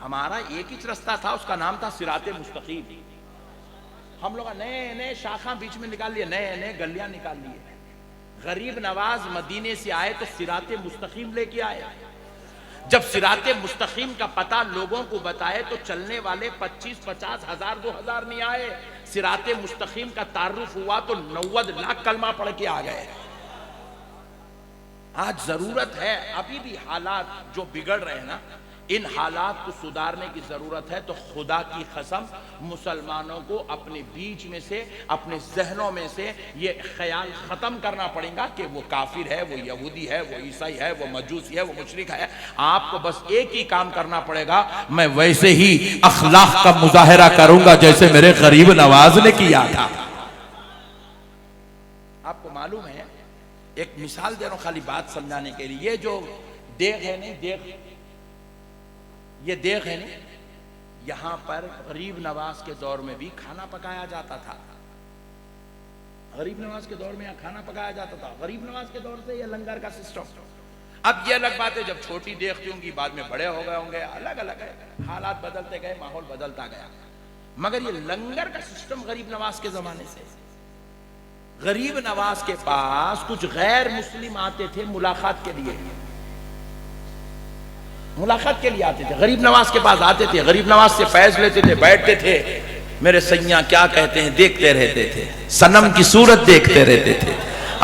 ہمارا ایک ہی رستہ تھا، اس کا نام تھا صراط مستقیم۔ ہم لوگ نئے نئے شاخاں بیچ میں نکال لیے، نئے نئے گلیاں نکال لیے۔ غریب نواز مدینے سے آئے تو صراط مستقیم لے کے آئے۔ جب صراط مستقیم کا پتہ لوگوں کو بتائے تو چلنے والے 25، 50 ہزار، 2000 نہیں آئے۔ صراط مستقیم کا تعارف ہوا تو 90 لاکھ کلمہ پڑھ کے آ گئے۔ آج ضرورت ہے، ابھی بھی حالات جو بگڑ رہے ہیں نا، ان حالات کو سدھارنے کی ضرورت ہے۔ تو خدا کی قسم مسلمانوں کو اپنے بیچ میں سے، اپنے ذہنوں میں سے یہ خیال ختم کرنا پڑے گا کہ وہ کافر ہے، وہ یہودی ہے، وہ عیسائی ہے، وہ مجوسی ہے، وہ مشرک ہے۔ آپ کو بس ایک ہی کام کرنا پڑے گا، میں ویسے ہی اخلاق کا مظاہرہ کروں گا جیسے میرے غریب نواز نے کیا تھا۔ آپ کو معلوم ہے، ایک مثال دے رہا ہوں خالی بات سمجھانے کے لیے۔ یہ جو دیگ ہے نہیں، یہ دیگ ہے نہیں، یہاں پر غریب نواز کے دور میں بھی کھانا پکایا جاتا تھا۔ غریب نواز کے دور میں یہاں کھانا پکایا جاتا تھا۔ غریب نواز کے دور سے یہ لنگر کا سسٹم۔ اب یہ الگ بات ہے، جب چھوٹی دیگ تھی ان کی، بعد میں بڑے ہو گئے ہوں گے، الگ الگ ہے، حالات بدلتے گئے، ماحول بدلتا گیا۔ مگر یہ لنگر کا سسٹم غریب نواز کے زمانے سے۔ غریب نواز کے پاس کچھ غیر مسلم آتے تھے ملاقات کے لیے، ملاقات کے لیے آتے تھے، غریب نواز کے پاس آتے تھے، غریب نواز سے فیض لیتے تھے، بیٹھتے تھے، میرے سیاں کیا کہتے ہیں دیکھتے رہتے تھے، صنم کی صورت دیکھتے رہتے تھے،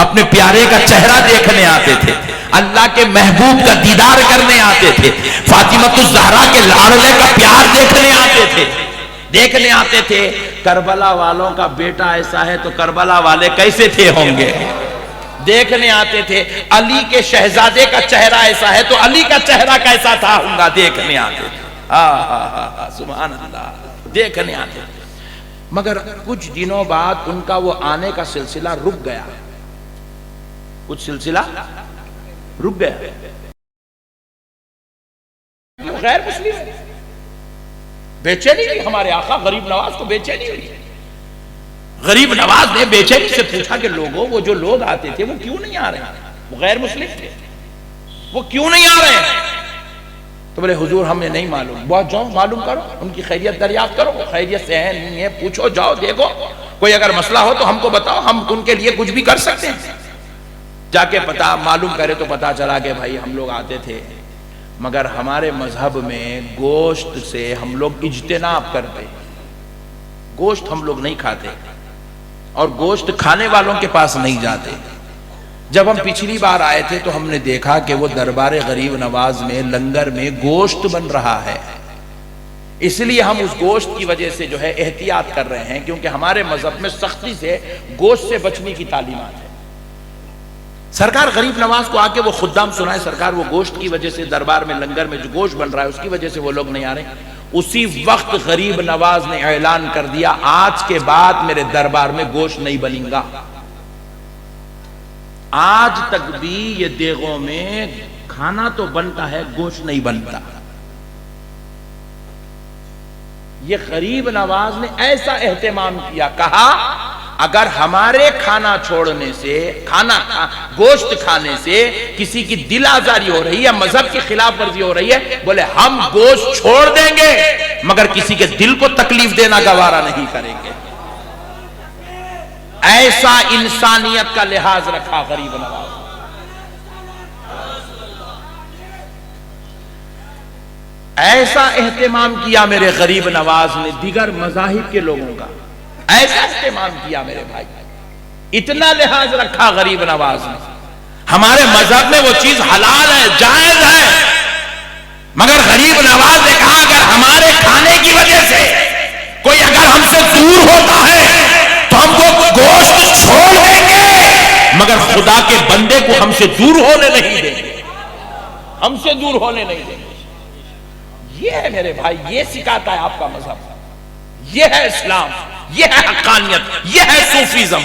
اپنے پیارے کا چہرہ دیکھنے آتے تھے، اللہ کے محبوب کا دیدار کرنے آتے تھے، فاطمہ الزہرا کے لاڈلے کا پیار دیکھنے آتے تھے۔ کربلا والوں کا بیٹا ایسا ہے تو کربلا والے کیسے تھے ہوں گے، دیکھنے آتے تھے۔ علی کے شہزادے کا چہرہ ایسا ہے تو علی کا چہرہ کیسا تھا ہوں گا، دیکھنے آتے تھے۔ سبحان اللہ، دیکھنے آتے تھے۔ مگر کچھ دنوں بعد ان کا وہ آنے کا سلسلہ رک گیا، کچھ سلسلہ رک گیا۔ غیر مسلم بے چینی ہوئی، ہمارے آقا غریب نواز کو بے چینی ہوئی۔ غریب نواز نے بے چینی سے پوچھا کہ لوگوں، وہ جو لوگ آتے تھے وہ کیوں نہیں آ رہے ہیں؟ وہ غیر مسلم تھے، وہ کیوں نہیں آ رہے ہیں؟ تو بولے حضور ہمیں نہیں معلوم۔ بہت جاؤ معلوم کرو، ان کی خیریت دریافت کرو، وہ خیریت سے ہے نہیں ہے پوچھو، جاؤ دیکھو، کوئی اگر مسئلہ ہو تو ہم کو بتاؤ، ہم ان کے لیے کچھ بھی کر سکتے ہیں۔ جا کے پتا معلوم کرے تو پتا چلا کہ بھائی ہم لوگ آتے تھے، مگر ہمارے مذہب میں گوشت سے ہم لوگ اجتناب کرتے، گوشت ہم لوگ نہیں کھاتے اور گوشت کھانے والوں کے پاس نہیں جاتے۔ جب ہم پچھلی بار آئے تھے تو ہم نے دیکھا کہ وہ دربار غریب نواز میں لنگر میں گوشت بن رہا ہے، اس لیے ہم اس گوشت کی وجہ سے جو ہے احتیاط کر رہے ہیں، کیونکہ ہمارے مذہب میں سختی سے گوشت سے بچنے کی تعلیمات ہے۔ سرکار غریب نواز کو آ کے وہ خدام سنائے، سرکار وہ گوشت کی وجہ سے دربار میں لنگر میں جو گوشت بن رہا ہے اس کی وجہ سے وہ لوگ نہیں آ رہے۔ اسی وقت غریب نواز نے اعلان کر دیا، آج کے بعد میرے دربار میں گوشت نہیں بنے گا۔ آج تک بھی یہ دیگوں میں کھانا تو بنتا ہے، گوشت نہیں بنتا۔ یہ غریب نواز نے ایسا اہتمام کیا، کہا اگر ہمارے کھانا چھوڑنے سے، گوشت کھانے سے کسی کی دل آزاری ہو رہی ہے، مذہب کی خلاف ورزی ہو رہی ہے، بولے ہم گوشت چھوڑ دیں گے مگر کسی کے دل کو تکلیف دینا گوارا نہیں کریں گے۔ ایسا انسانیت کا لحاظ رکھا غریب نواز۔ ایسا اہتمام کیا میرے غریب نواز نے دیگر مذاہب کے لوگوں کا، ایسا اہتمام کیا میرے بھائی، اتنا لحاظ رکھا غریب نواز نے۔ ہمارے مذہب میں وہ چیز حلال ہے، جائز ہے، مگر غریب نواز نے کہا اگر ہمارے کھانے کی وجہ سے کوئی اگر ہم سے دور ہوتا ہے تو ہم کو گوشت چھوڑ دیں گے مگر خدا کے بندے کو ہم سے دور ہونے نہیں دیں گے، ہم سے دور ہونے نہیں دیں گے۔ یہ ہے میرے بھائی، یہ سکھاتا ہے آپ کا مذہب، یہ ہے اسلام، یہ ہے حقانیت، یہ ہے صوفیزم۔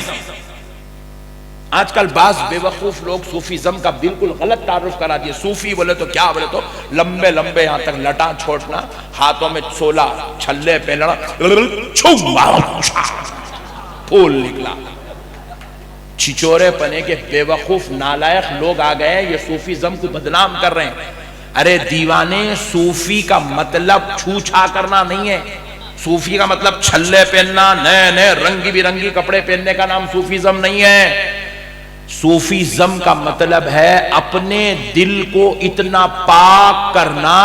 آج کل بعض بے وقوف لوگ صوفیزم کا بالکل غلط تعارف کرا دیے۔ صوفی بولے تو کیا بولے تو لمبے لمبے یہاں تک لٹاں چھوٹنا، ہاتھوں میں 16 چھلے پہننا، پھول نکلا۔ چھچورے پنے کے بے وقوف نالائق لوگ آ گئے، یہ صوفیزم کو بدنام کر رہے ہیں۔ ارے دیوانے، صوفی کا مطلب چھو چھا کرنا نہیں ہے. صوفی کا مطلب چھلے پہننا، نئے نئے رنگی برنگی کپڑے پہننے کا نام صوفیزم نہیں ہے. صوفیزم کا مطلب ہے اپنے دل کو اتنا پاک کرنا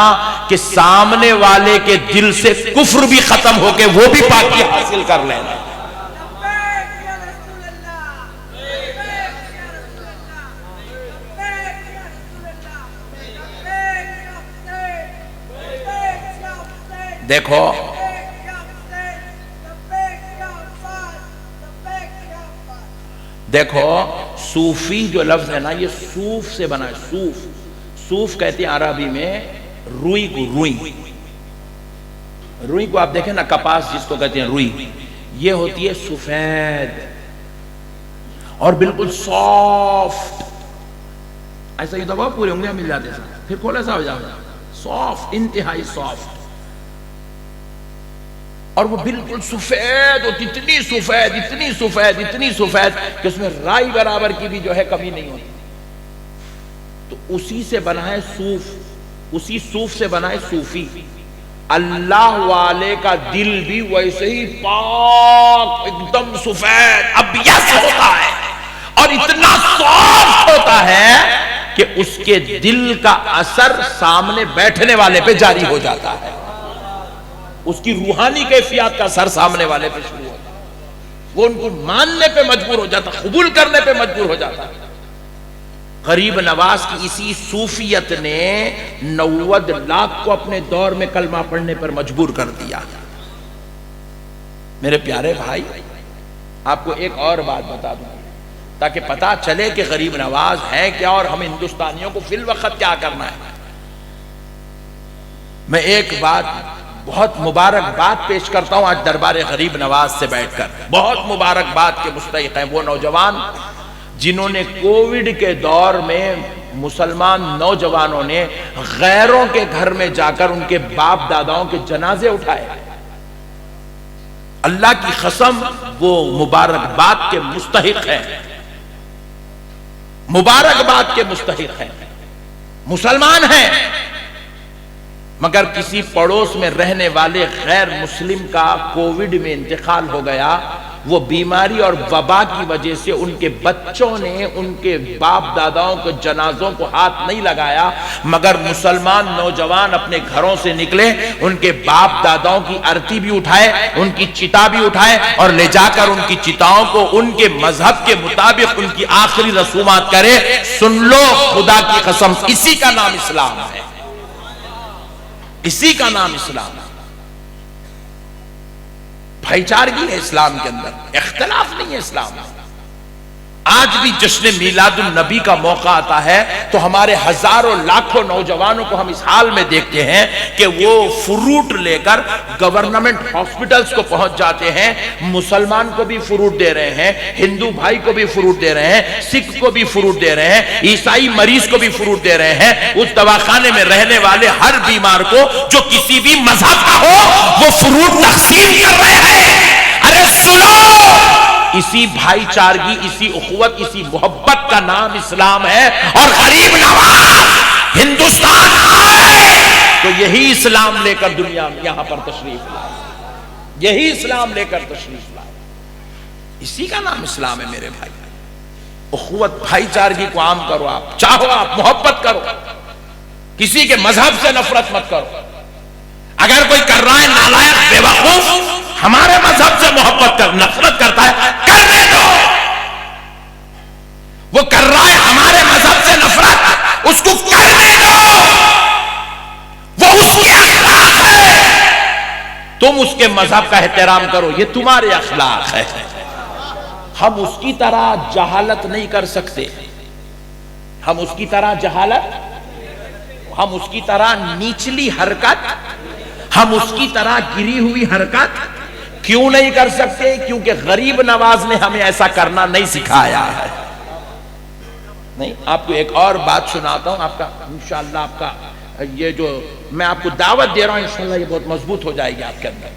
کہ سامنے والے کے دل سے کفر بھی ختم ہو کے وہ بھی پاکی حاصل کر لینا. دیکھو دیکھو صوفی جو لفظ ہے نا، یہ صوف سے بنا ہے. صوف، صوف کہتے ہیں عربی میں روئی کو. روئی کو آپ دیکھیں نا، کپاس جس کو کہتے ہیں روئی، یہ ہوتی ہے سفید اور بالکل سافٹ. ایسا ہی دباؤ پورے انگلیاں مل جاتے ہیں، پھر کھولا سا ہو جاتا، سافٹ، انتہائی سافٹ. اور وہ بالکل سفید ہوتی، اتنی سفید اتنی سفید اتنی سفید کہ اس میں رائی برابر کی بھی جو ہے کمی نہیں ہوتی. تو اسی سے بنا ہے صوف، اسی صوف سے بنا ہے صوفی. اللہ والے کا دل بھی ویسے ہی پاک، ایک دم سفید ابیض ہوتا ہے اور اتنا سافٹ ہوتا ہے کہ اس کے دل کا اثر سامنے بیٹھنے والے پہ جاری ہو جاتا ہے. اس کی روحانی کیفیات کا اثر سامنے والے پہ شروع ہوتا ہے. وہ ان کو ماننے پہ مجبور ہو جاتا، قبول کرنے پہ مجبور ہو جاتا. غریب نواز کی اسی صوفیت نے 90 لاکھ کو اپنے دور میں کلمہ پڑھنے پر مجبور کر دیا. میرے پیارے بھائی، آپ کو ایک اور بات بتا دوں تاکہ پتا چلے کہ غریب نواز ہے کیا اور ہم ہندوستانیوں کو فی الوقت کیا کرنا ہے. میں ایک بات، بہت مبارک بات پیش کرتا ہوں آج دربار غریب نواز سے بیٹھ کر. بہت مبارک بات کے مستحق ہیں وہ نوجوان جنہوں نے کووڈ کے دور میں، مسلمان نوجوانوں نے غیروں کے گھر میں جا کر ان کے باپ داداؤں کے جنازے اٹھائے. اللہ کی قسم وہ مبارک بات کے مستحق ہیں، مبارک بات کے مستحق ہیں. مسلمان ہیں مگر کسی پڑوس میں رہنے والے غیر مسلم کا کووڈ میں انتقال ہو گیا. وہ بیماری اور وبا کی وجہ سے ان کے بچوں نے ان کے باپ داداؤں کے جنازوں کو ہاتھ نہیں لگایا، مگر مسلمان نوجوان اپنے گھروں سے نکلے، ان کے باپ داداؤں کی ارتی بھی اٹھائے، ان کی چتا بھی اٹھائے اور لے جا کر ان کی چتاؤں کو ان کے مذہب کے مطابق ان کی آخری رسومات کرے. سن لو، خدا کی قسم، اسی کا نام اسلام ہے، اسی کا نام اسلام ہے. بھائی چارگی ہے اسلام کے اندر، اختلاف نہیں ہے اسلام میں. آج بھی جشن میلاد النبی کا موقع آتا ہے تو ہمارے ہزاروں لاکھوں نوجوانوں کو ہم اس حال میں دیکھتے ہیں کہ وہ فروٹ لے کر گورنمنٹ ہاسپٹلز کو پہنچ جاتے ہیں. مسلمان کو بھی فروٹ دے رہے ہیں، ہندو بھائی کو بھی فروٹ دے رہے ہیں، سکھ کو بھی فروٹ دے رہے ہیں، عیسائی مریض کو بھی فروٹ دے رہے ہیں. اس دواخانے میں رہنے والے ہر بیمار کو جو کسی بھی مذہب کا ہو وہ فروٹ تقسیم کر رہے ہیں. ارے سنو، اسی بھائی چارگی، اسی اخوت، اسی محبت کا نام اسلام ہے. اور غریب نواز ہندوستان آئے تو یہی اسلام لے کر دنیا میں یہاں پر تشریف لائے، یہی اسلام لے کر تشریف لائے. اسی کا نام اسلام ہے میرے بھائی. اخوت، بھائی چارگی کو عام کرو. آپ چاہو، آپ محبت کرو، کسی کے مذہب سے نفرت مت کرو. اگر کوئی کر رہا ہے نالائق بے وقوف ہمارے مذہب سے محبت کر نفرت کرتا ہے، کرنے دو. وہ کر رہا ہے ہمارے مذہب سے نفرت، اس کو کرنے دو. وہ اس کے اخلاق ہے، تم اس کے مذہب کا احترام کرو، یہ تمہارے اخلاق ہے. ہم اس کی طرح جہالت نہیں کر سکتے، ہم اس کی طرح جہالت، ہم اس کی طرح نیچلی حرکت، ہم اس کی طرح گری ہوئی حرکت کیوں نہیں کر سکتے؟ کیونکہ غریب نواز نے ہمیں ایسا کرنا نہیں سکھایا ہے. نہیں، آپ کو ایک اور بات سناتا ہوں. آپ کا انشاءاللہ، آپ کا یہ جو میں آپ کو دعوت دے رہا ہوں، انشاءاللہ یہ بہت مضبوط ہو جائے گی آپ کے اندر.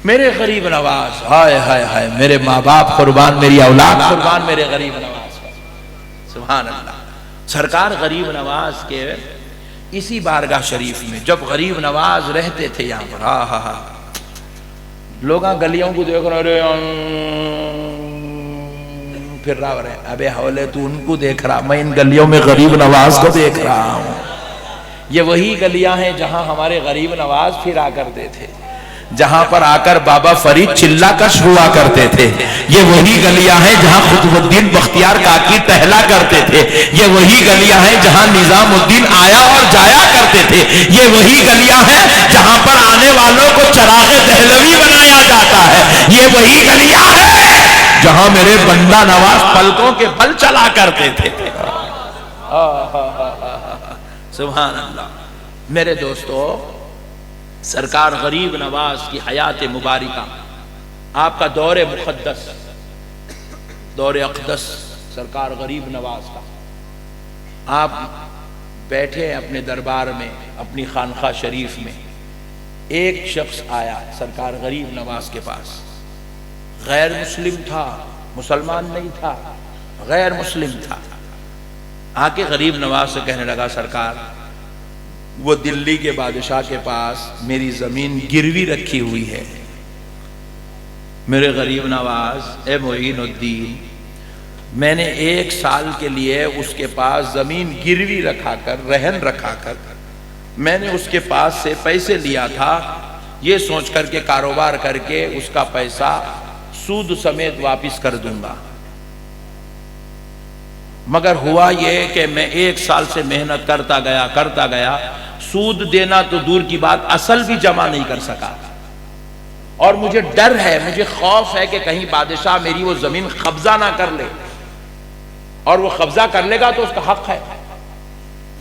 میرے غریب نواز، ہائے ہائے ہائے، میرے ماں باپ قربان، میری اولاد قربان میرے غریب نواز. سبحان اللہ. سرکار غریب نواز کے اسی بارگاہ شریف میں جب غریب نواز رہتے تھے یہاں پر، ہاں ہاں ہاں، لوگ گلیوں کو دیکھ رہے، پھر رہا رہے، ابے حولے تو ان کو دیکھ رہا، میں ان گلیوں میں غریب نواز کو دیکھ رہا ہوں۔ یہ وہی گلیاں ہیں جہاں ہمارے غریب نواز پھرا کرتے تھے، جہاں پر آ کر بابا فرید چلا کش ہوا کرتے تھے۔ یہ وہی گلیاں ہیں جہاں قطب الدین بختیار کاکی ٹہلا کرتے تھے۔ یہ وہی گلیاں ہیں جہاں نظام الدین آیا اور جایا کرتے تھے۔ یہ وہی گلیاں ہیں جہاں پر آنے والوں کو چراغ دہلوی بنایا جاتا ہے۔ یہ وہی گلیاں ہیں جہاں میرے بندہ نواز پلکوں کے پل چلا کرتے تھے۔ سبحان اللہ۔ میرے دوستو، سرکار غریب نواز کی حیات مبارکہ، آپ کا دور مقدس، دور اقدس سرکار غریب نواز کا، آپ بیٹھے اپنے دربار میں، اپنی خانقاہ شریف میں، ایک شخص آیا سرکار غریب نواز کے پاس، غیر مسلم تھا، مسلمان نہیں تھا، غیر مسلم تھا، آ کے غریب نواز سے کہنے لگا، سرکار وہ دلی کے بادشاہ کے پاس میری زمین گروی رکھی ہوئی ہے، میرے غریب نواز اے معین الدین، میں نے 1 سال کے لیے اس کے پاس زمین گروی رکھا کر، رہن رکھا کر، میں نے اس کے پاس سے پیسے لیا تھا، یہ سوچ کر کے کاروبار کر کے اس کا پیسہ سود سمیت واپس کر دوں گا، مگر ہوا یہ کہ میں 1 سال سے محنت کرتا گیا، سود دینا تو دور کی بات، اصل بھی جمع نہیں کر سکا، اور مجھے ڈر ہے، مجھے خوف ہے کہ کہیں بادشاہ میری وہ زمین قبضہ نہ کر لے، اور وہ قبضہ کر لے گا تو اس کا حق ہے،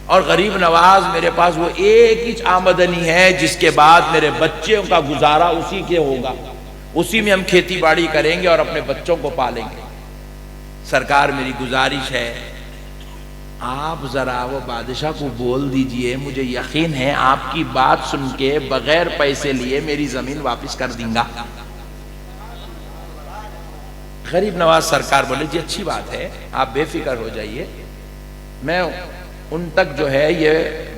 اور غریب نواز میرے پاس وہ ایک ہی آمدنی ہے جس کے بعد میرے بچوں کا گزارا اسی کے ہوگا، اسی میں ہم کھیتی باڑی کریں گے اور اپنے بچوں کو پالیں گے۔ سرکار میری گزارش ہے، آپ ذرا وہ بادشاہ کو بول دیجئے، مجھے یقین ہے آپ کی بات سن کے بغیر پیسے لیے میری زمین واپس کر دیں گا۔ غریب نواز سرکار بولے، جی اچھی بات ہے، آپ بے فکر ہو جائیے، میں ان تک جو ہے یہ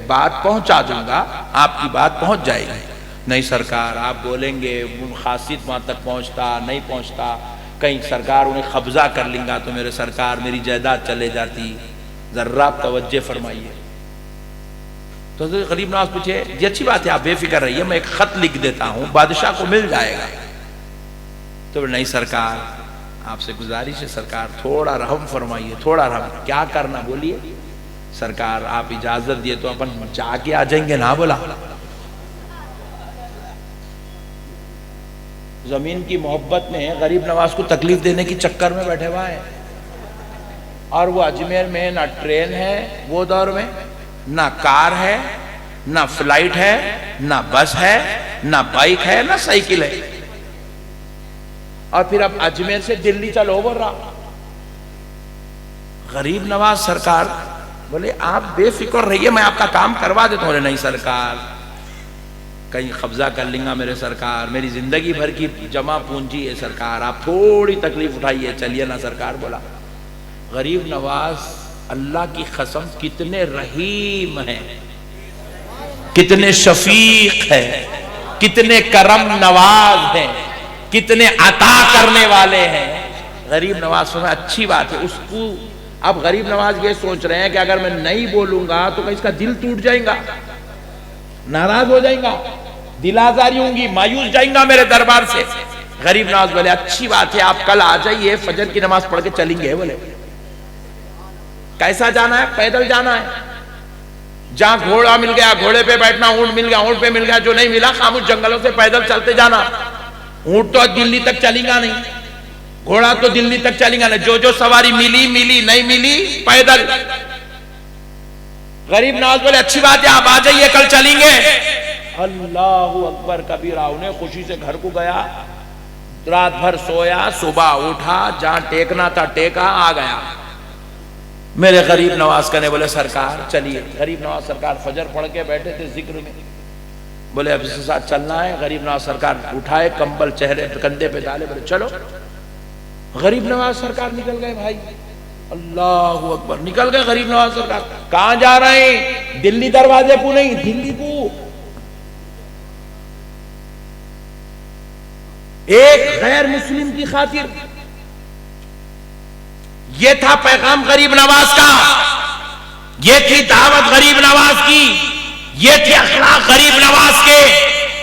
بات پہنچا دوں گا، آپ کی بات پہنچ جائے گی۔ نہیں سرکار، آپ بولیں گے خاصیت وہاں تک پہنچتا نہیں پہنچتا، کہیں سرکار انہیں قبضہ کر لیں گا تو میرے سرکار میری جائیداد چلے جاتی، ذرا توجہ فرمائیے۔ تو غریب نواز پوچھے، جی اچھی بات ہے، آپ بے فکر رہیے، میں ایک خط لکھ دیتا ہوں، بادشاہ کو مل جائے گا۔ تو نہیں سرکار، آپ سے گزارش ہے سرکار، تھوڑا رحم فرمائیے، تھوڑا رحم، کیا کرنا بولیے۔ سرکار آپ اجازت دیے تو اپن جا کے آ جائیں گے، نہ بولا۔ زمین کی محبت میں غریب نواز کو تکلیف دینے کی چکر میں بیٹھے ہوا ہے، اور وہ اجمیر میں نہ ٹرین ہے، وہ دور میں نہ کار ہے، نہ فلائٹ ہے، نہ بس ہے، نہ بائک ہے، نہ سائیکل ہے، اور پھر اب اجمیر سے دلی چلو بول رہا۔ غریب نواز سرکار بولے، آپ بے فکر رہیے، میں آپ کا کام کروا دیتا ہوں۔ بولے نہیں سرکار، کہیں قبضہ کر لیں گا میرے سرکار، میری زندگی بھر کی جمع پونجی ہے سرکار، آپ تھوڑی تکلیف اٹھائیے، چلیے نا سرکار بولا۔ غریب نواز اللہ کی قسم کتنے رحیم ہیں، کتنے شفیق ہیں، کتنے کرم نواز ہیں، کتنے عطا کرنے والے ہیں۔ غریب نواز فرمایا اچھی بات ہے، اس کو اب غریب نواز یہ سوچ رہے ہیں کہ اگر میں نہیں بولوں گا تو اس کا دل ٹوٹ جائیں گا، ناراض ہو جائیں گا، دل آزاری ہوں گی، مایوس جائیں گا میرے دربار سے۔ غریب نواز بولے اچھی بات ہے، آپ کل آ جائیے، فجر کی نماز پڑھ کے چلیں گے۔ بولے کیسا جانا ہے؟ پیدل جانا ہے، جہاں گھوڑا مل گیا گھوڑے پہ بیٹھنا، اونٹ مل گیا اونٹ پہ مل گیا، جو نہیں ملا خاموش جنگلوں سے پیدل چلتے جانا۔ اونٹ تو دلی تک چلیں گا نہیں، گھوڑا تو دلی تک چلیں گا نہیں، جو سواری ملی ملی، نہیں ملی پیدل۔ غریب نواز بولے اچھی بات ہے، آپ آ جائیے، کل چلیں گے۔ اللہ اکبر کبیرہ، انہیں خوشی سے گھر کو گیا، رات بھر سویا، صبح اٹھا، جہاں ٹیکنا تھا ٹیکا، آ گیا۔ میرے غریب نواز کہنے بولے سرکار چلیے۔ غریب نواز سرکار فجر پڑھ کے بیٹھے تھے ذکر میں، بولے اب اس کے ساتھ چلنا ہے۔ غریب نواز سرکار اٹھائے، کمبل چہرے کندھے پہ ڈالے، بولے چلو۔ غریب نواز سرکار نکل گئے بھائی، اللہ اکبر، نکل گئے غریب نواز سرکار. کہاں جا رہے ہیں؟ دلی دروازے کو نہیں، دلی کو. ایک غیر مسلم کی خاطر. یہ تھا پیغام غریب نواز کا، یہ تھی دعوت غریب نواز کی، یہ تھی اخلاق غریب نواز کے،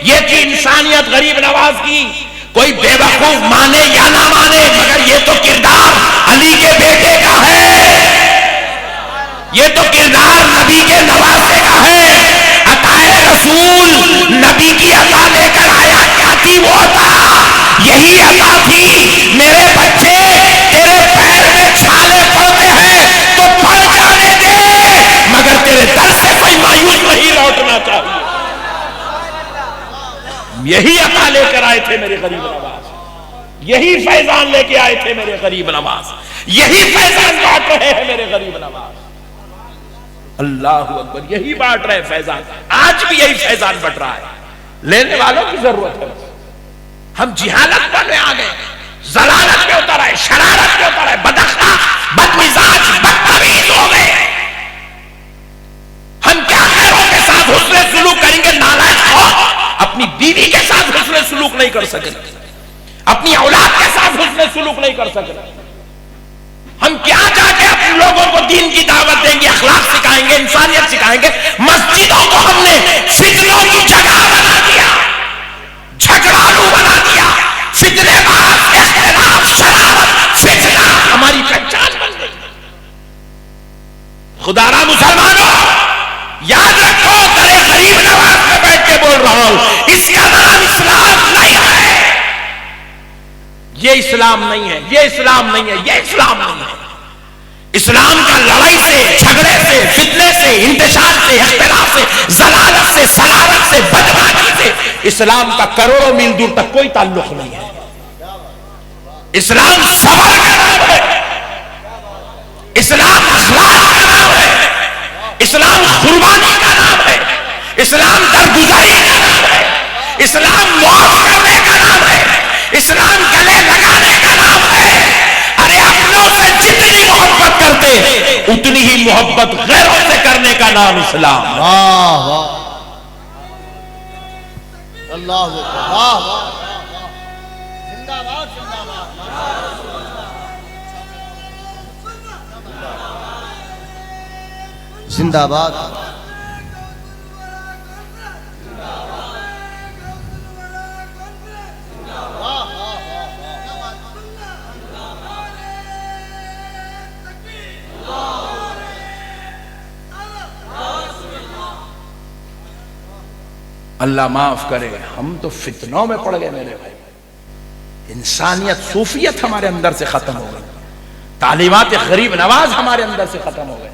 یہ تھی انسانیت غریب نواز کی. کوئی بے وقوف مانے یا نہ مانے، مگر یہ تو کردار علی کے بیٹے کا ہے، یہ تو کردار نبی کے نواسے کا ہے. عطائے رسول نبی کی عطا لے کر آیا، کیا تھی وہ عطا؟ یہی عطا تھی، میرے بچے تیرے پیر میں چھالے پڑتے ہیں تو پڑ جانے دے، مگر تیرے در سے کوئی مایوس نہیں لوٹنا چاہیے. یہی عطا لے کر آئے تھے میرے غریب نواز، یہی فیضان لے کے آئے تھے میرے غریب نواز، یہی فیضان بانٹ رہے ہیں میرے غریب نواز. اللہ اکبر، یہی بانٹ رہے فیضان. آج بھی یہی فیضان بٹ رہا ہے. لینے والوں کی ضرورت ہے. ہم جہالت پر آ گئے، ضلالت پہ اتر آئے، شرارت پہ اتر آئے، بداخلاق، بدمزاج، بدتمیز ہو گئے. ہم کیا غیروں کے ساتھ حسن سلوک کریں گے؟ نالائق ہو. اپنی بیوی کے ساتھ حسن سلوک نہیں کر سکے، اپنی اولاد کے ساتھ حسن سلوک نہیں کر سکے. ہم کیا جا کے اپنے لوگوں کو دین کی دعوت دیں گے، اخلاق سکھائیں گے، انسانیت سکھائیں گے؟ مسجدوں کو ہم نے فتنوں کی جگہ بنا دیا، جھگڑالو بنا دیا. فتنے باز، اختلاف، شرارت، فتنہ ہماری پہچان بن گئی. خدا را مسلمانوں، یاد رکھو، درے غریب نواز میں بیٹھ کے بول رہا ہوں، اس کا نام اسلام نہیں ہے. یہ اسلام نہیں ہے، یہ اسلام نہیں ہے، یہ اسلام نہیں ہے. اسلام کا لڑائی سے، جھگڑے سے، فتنے سے، انتشار سے، اختلاف سے، ضلالت سے، سلارت سے، بدمعاشی سے اسلام کا کروڑوں میل دور تک کوئی تعلق نہیں ہے. اسلام صبر کا نام ہے، اسلام اخلاق کا نام ہے، اسلام قربانی کا نام ہے، اسلام درگزاری کا نام ہے، اسلام معاف کرنے کا نام ہے، اسلام گلے لگانے کا نام ہے. ارے اپنوں سے جتنی محبت کرتے اتنی ہی محبت غیروں سے کرنے کا نام اسلام. واہ واہ، اللہ اکبر، واہ واہ، زندہ باد، زندہ باد، زندہ باد. اللہ معاف کرے، ہم تو فتنوں میں پڑ گئے میرے بھائی. انسانیت، صوفیت ہمارے اندر سے ختم ہو گئی، تعلیمات غریب نواز ہمارے اندر سے ختم ہو گئے.